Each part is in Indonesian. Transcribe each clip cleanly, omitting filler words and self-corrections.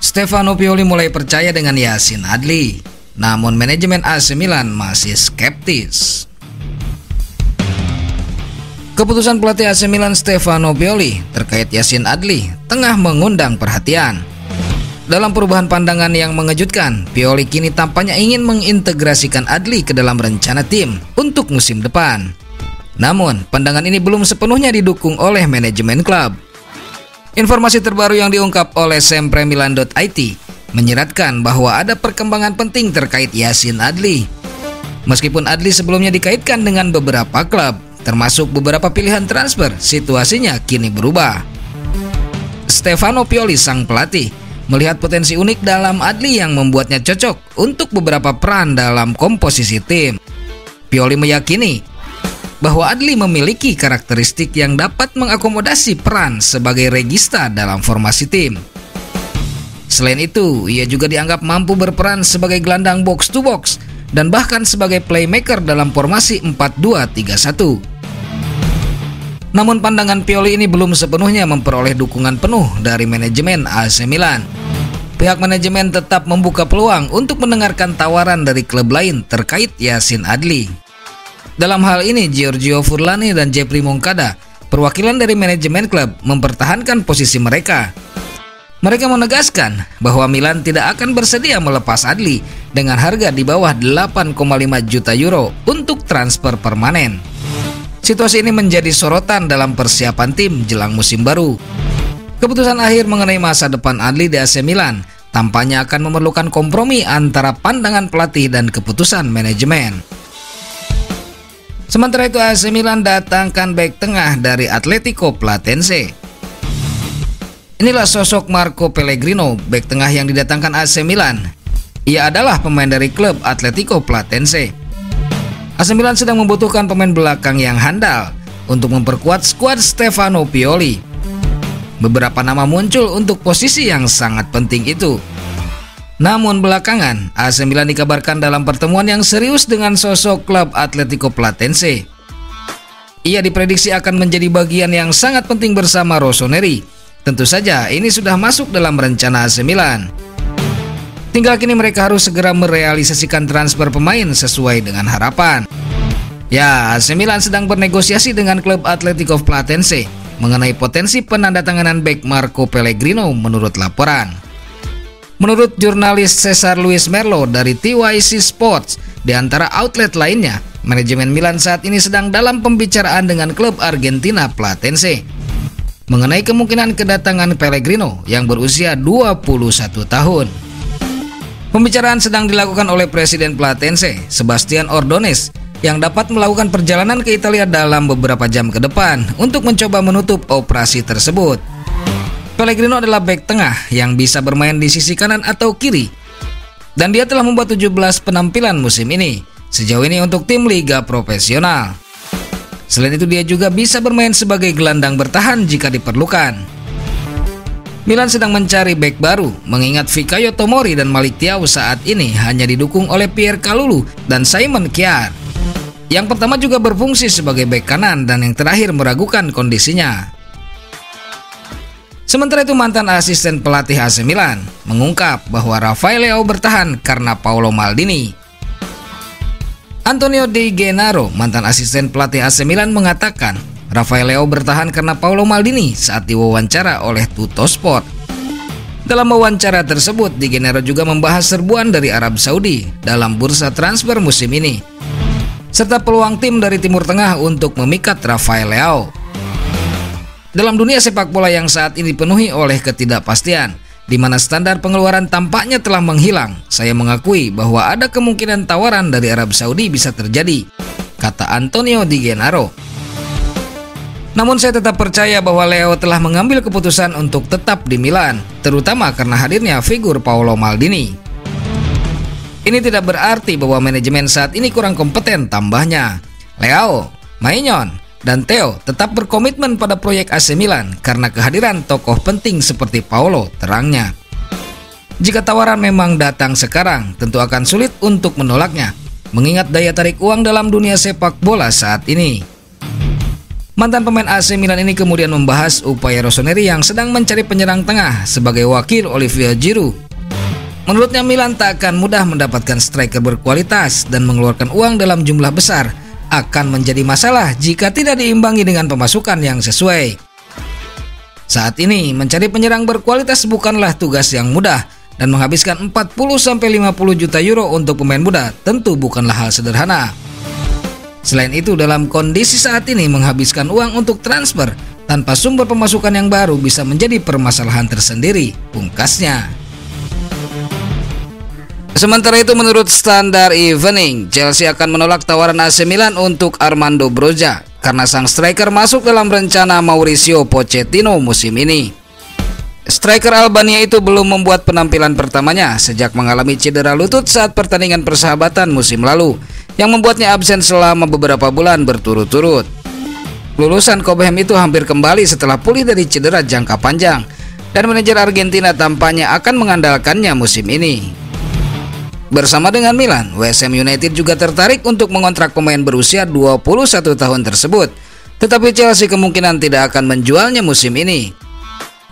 Stefano Pioli mulai percaya dengan Yacine Adli, namun manajemen AC Milan masih skeptis. Keputusan pelatih AC Milan Stefano Pioli terkait Yacine Adli tengah mengundang perhatian. Dalam perubahan pandangan yang mengejutkan, Pioli kini tampaknya ingin mengintegrasikan Adli ke dalam rencana tim untuk musim depan. Namun, pandangan ini belum sepenuhnya didukung oleh manajemen klub. Informasi terbaru yang diungkap oleh sempremilan.it menyeratkan bahwa ada perkembangan penting terkait Yacine Adli. Meskipun Adli sebelumnya dikaitkan dengan beberapa klub, termasuk beberapa pilihan transfer, situasinya kini berubah. Stefano Pioli, sang pelatih, melihat potensi unik dalam Adli yang membuatnya cocok untuk beberapa peran dalam komposisi tim. Pioli meyakini bahwa Adli memiliki karakteristik yang dapat mengakomodasi peran sebagai regista dalam formasi tim. Selain itu, ia juga dianggap mampu berperan sebagai gelandang box to box dan bahkan sebagai playmaker dalam formasi 4-2-3-1. Namun pandangan Pioli ini belum sepenuhnya memperoleh dukungan penuh dari manajemen AC Milan. Pihak manajemen tetap membuka peluang untuk mendengarkan tawaran dari klub lain terkait Yacine Adli. Dalam hal ini, Giorgio Furlani dan Jeffrey Moncada, perwakilan dari manajemen klub, mempertahankan posisi mereka. Mereka menegaskan bahwa Milan tidak akan bersedia melepas Adli dengan harga di bawah 8,5 juta euro untuk transfer permanen. Situasi ini menjadi sorotan dalam persiapan tim jelang musim baru. Keputusan akhir mengenai masa depan Adli di AC Milan tampaknya akan memerlukan kompromi antara pandangan pelatih dan keputusan manajemen. Sementara itu, AC Milan datangkan bek tengah dari Atletico Platense. Inilah sosok Marco Pellegrino, bek tengah yang didatangkan AC Milan. Ia adalah pemain dari klub Atletico Platense. AC Milan sedang membutuhkan pemain belakang yang handal untuk memperkuat skuad Stefano Pioli. Beberapa nama muncul untuk posisi yang sangat penting itu. Namun belakangan, AC Milan dikabarkan dalam pertemuan yang serius dengan sosok klub Atletico Platense. Ia diprediksi akan menjadi bagian yang sangat penting bersama Rossoneri. Tentu saja ini sudah masuk dalam rencana AC Milan. Tinggal kini mereka harus segera merealisasikan transfer pemain sesuai dengan harapan. Ya, AC Milan sedang bernegosiasi dengan klub Atletico Platense mengenai potensi penandatanganan bek Marco Pellegrino menurut laporan. Menurut jurnalis Cesar Luis Merlo dari TYC Sports, di antara outlet lainnya, manajemen Milan saat ini sedang dalam pembicaraan dengan klub Argentina Platense mengenai kemungkinan kedatangan Pellegrino yang berusia 21 tahun. Pembicaraan sedang dilakukan oleh Presiden Platense, Sebastian Ordonez, yang dapat melakukan perjalanan ke Italia dalam beberapa jam ke depan untuk mencoba menutup operasi tersebut. Pellegrino adalah bek tengah yang bisa bermain di sisi kanan atau kiri, dan dia telah membuat 17 penampilan musim ini, sejauh ini untuk tim liga profesional. Selain itu, dia juga bisa bermain sebagai gelandang bertahan jika diperlukan. Milan sedang mencari bek baru, mengingat Fikayo Tomori dan Malik Thiaw saat ini hanya didukung oleh Pierre Kalulu dan Simon Kjaer. Yang pertama juga berfungsi sebagai bek kanan dan yang terakhir meragukan kondisinya. Sementara itu, mantan asisten pelatih AC Milan mengungkap bahwa Rafael Leao bertahan karena Paolo Maldini. Antonio Di Gennaro, mantan asisten pelatih AC Milan, mengatakan Rafael Leao bertahan karena Paolo Maldini saat diwawancara oleh Tuttosport. Dalam wawancara tersebut, Di Gennaro juga membahas serbuan dari Arab Saudi dalam bursa transfer musim ini, serta peluang tim dari Timur Tengah untuk memikat Rafael Leao. Dalam dunia sepak bola yang saat ini dipenuhi oleh ketidakpastian, di mana standar pengeluaran tampaknya telah menghilang, saya mengakui bahwa ada kemungkinan tawaran dari Arab Saudi bisa terjadi, kata Antonio Di Gennaro. Namun saya tetap percaya bahwa Leao telah mengambil keputusan untuk tetap di Milan, terutama karena hadirnya figur Paolo Maldini. Ini tidak berarti bahwa manajemen saat ini kurang kompeten, tambahnya. Leao, Maignan, dan Theo tetap berkomitmen pada proyek AC Milan karena kehadiran tokoh penting seperti Paolo, terangnya. Jika tawaran memang datang sekarang, tentu akan sulit untuk menolaknya, mengingat daya tarik uang dalam dunia sepak bola saat ini. Mantan pemain AC Milan ini kemudian membahas upaya Rossoneri yang sedang mencari penyerang tengah sebagai wakil Olivier Giroud. Menurutnya Milan tak akan mudah mendapatkan striker berkualitas dan mengeluarkan uang dalam jumlah besar akan menjadi masalah jika tidak diimbangi dengan pemasukan yang sesuai. Saat ini mencari penyerang berkualitas bukanlah tugas yang mudah dan menghabiskan 40-50 juta euro untuk pemain muda tentu bukanlah hal sederhana. Selain itu, dalam kondisi saat ini menghabiskan uang untuk transfer tanpa sumber pemasukan yang baru bisa menjadi permasalahan tersendiri, pungkasnya. Sementara itu, menurut Standard Evening, Chelsea akan menolak tawaran AC Milan untuk Armando Broja karena sang striker masuk dalam rencana Mauricio Pochettino musim ini. Striker Albania itu belum membuat penampilan pertamanya sejak mengalami cedera lutut saat pertandingan persahabatan musim lalu, yang membuatnya absen selama beberapa bulan berturut-turut. Lulusan Cobham itu hampir kembali setelah pulih dari cedera jangka panjang, dan manajer Argentina tampaknya akan mengandalkannya musim ini. Bersama dengan Milan, West Ham United juga tertarik untuk mengontrak pemain berusia 21 tahun tersebut, tetapi Chelsea kemungkinan tidak akan menjualnya musim ini.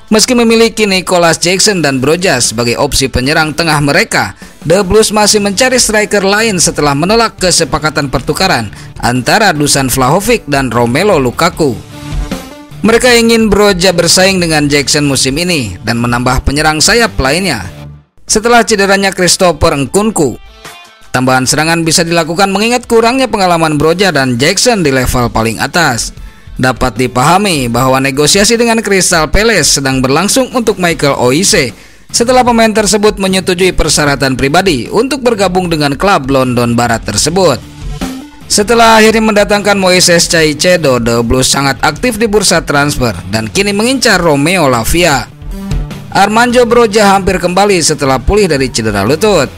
Meski memiliki Nicolas Jackson dan Broja sebagai opsi penyerang tengah mereka, The Blues masih mencari striker lain setelah menolak kesepakatan pertukaran antara Dusan Vlahovic dan Romelu Lukaku. Mereka ingin Broja bersaing dengan Jackson musim ini dan menambah penyerang sayap lainnya setelah cederanya Christopher Nkunku. Tambahan serangan bisa dilakukan mengingat kurangnya pengalaman Broja dan Jackson di level paling atas. Dapat dipahami bahwa negosiasi dengan Crystal Palace sedang berlangsung untuk Michael Olise setelah pemain tersebut menyetujui persyaratan pribadi untuk bergabung dengan klub London Barat tersebut. Setelah akhirnya mendatangkan Moises Caicedo, The Blues sangat aktif di bursa transfer dan kini mengincar Romeo Lavia. Armando Broja hampir kembali setelah pulih dari cedera lutut.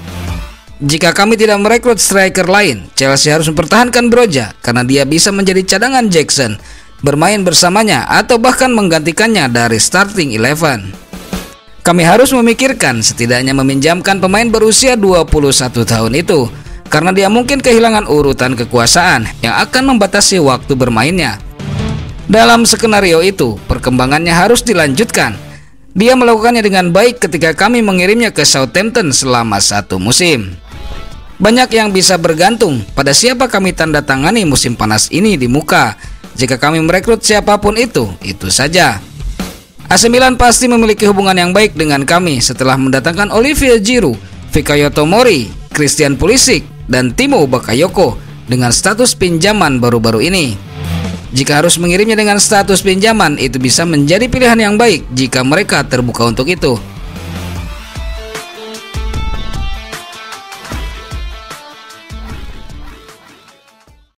Jika kami tidak merekrut striker lain, Chelsea harus mempertahankan Broja karena dia bisa menjadi cadangan Jackson, bermain bersamanya atau bahkan menggantikannya dari starting 11. Kami harus memikirkan setidaknya meminjamkan pemain berusia 21 tahun itu karena dia mungkin kehilangan urutan kekuasaan yang akan membatasi waktu bermainnya. Dalam skenario itu, perkembangannya harus dilanjutkan. Dia melakukannya dengan baik ketika kami mengirimnya ke Southampton selama 1 musim. Banyak yang bisa bergantung pada siapa kami tanda tangani musim panas ini di muka. Jika kami merekrut siapapun itu saja. AC Milan pasti memiliki hubungan yang baik dengan kami setelah mendatangkan Olivier Giroud, Fikayo Tomori, Christian Pulisic, dan Timo Bakayoko dengan status pinjaman baru-baru ini. Jika harus mengirimnya dengan status pinjaman, itu bisa menjadi pilihan yang baik jika mereka terbuka untuk itu.